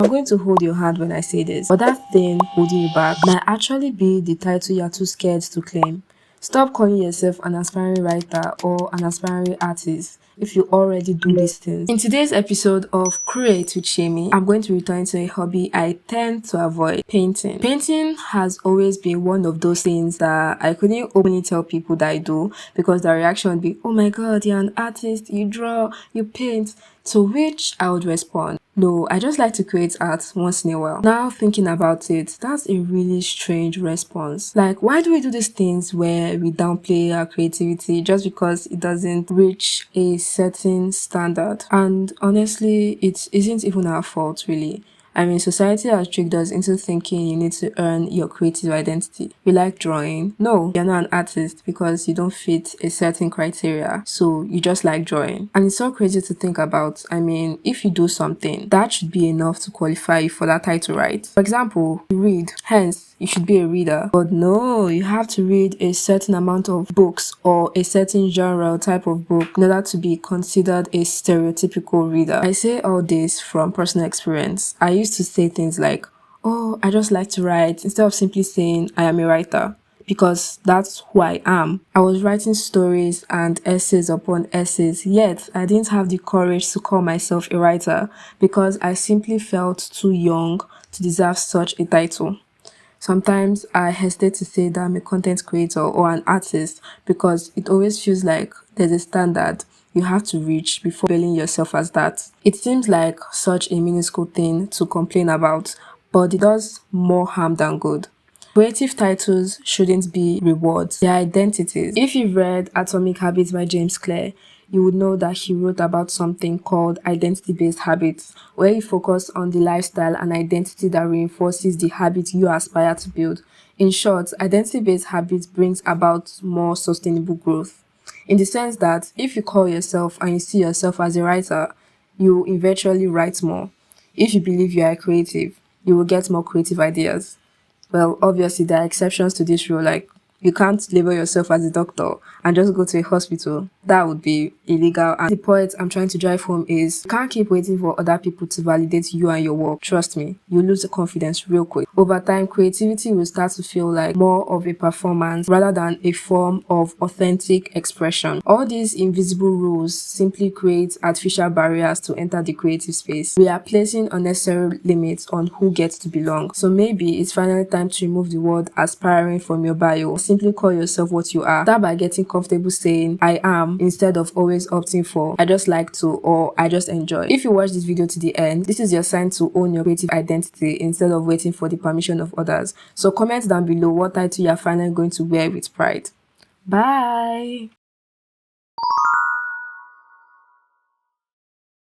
going to hold your hand when I say this, but that thing holding you back might actually be the title you're too scared to claim. Stop calling yourself an aspiring writer or an aspiring artist if you already do these things. In today's episode of Create with Shamey, I'm going to return to a hobby I tend to avoid: painting. Painting has always been one of those things that I couldn't openly tell people that I do, because the reaction would be, oh my god, you're an artist, you draw, you paint. To which I would respond, no, I just like to create art once in a while. Now thinking about it, that's a really strange response. Like, why do we do these things where we downplay our creativity just because it doesn't reach a certain standard? And honestly, it isn't even our fault, really. I mean, society has tricked us into thinking you need to earn your creative identity. You like drawing? No, you're not an artist because you don't fit a certain criteria, so you just like drawing. And it's so crazy to think about. I mean, if you do something, that should be enough to qualify you for that title, right? For example, you read, hence you should be a reader. But no, you have to read a certain amount of books or a certain genre or type of book in order to be considered a stereotypical reader. I say all this from personal experience. I used to say things like, oh, I just like to write, instead of simply saying I am a writer, because that's who I am. I was writing stories and essays upon essays, yet I didn't have the courage to call myself a writer because I simply felt too young to deserve such a title. Sometimes I hesitate to say that I'm a content creator or an artist because it always feels like there's a standard you have to reach before billing yourself as that. It seems like such a minuscule thing to complain about, but it does more harm than good. Creative titles shouldn't be rewards, they're identities. If you've read Atomic Habits by James Clear, you would know that he wrote about something called identity-based habits, where he focused on the lifestyle and identity that reinforces the habit you aspire to build. In short, identity-based habits brings about more sustainable growth. In the sense that if you call yourself and you see yourself as a writer, you will eventually write more. If you believe you are creative, you will get more creative ideas. Well, obviously there are exceptions to this rule, like you can't label yourself as a doctor and just go to a hospital. That would be illegal. And the point I'm trying to drive home is you can't keep waiting for other people to validate you and your work. Trust me, you lose the confidence real quick. Over time, creativity will start to feel like more of a performance rather than a form of authentic expression. All these invisible rules simply create artificial barriers to enter the creative space. We are placing unnecessary limits on who gets to belong. So maybe it's finally time to remove the word aspiring from your bio. Simply call yourself what you are. Start by getting comfortable saying I am instead of always opting for I just like to or I just enjoy. If you watch this video to the end, this is your sign to own your creative identity instead of waiting for the permission of others. So comment down below what title you are finally going to wear with pride. Bye.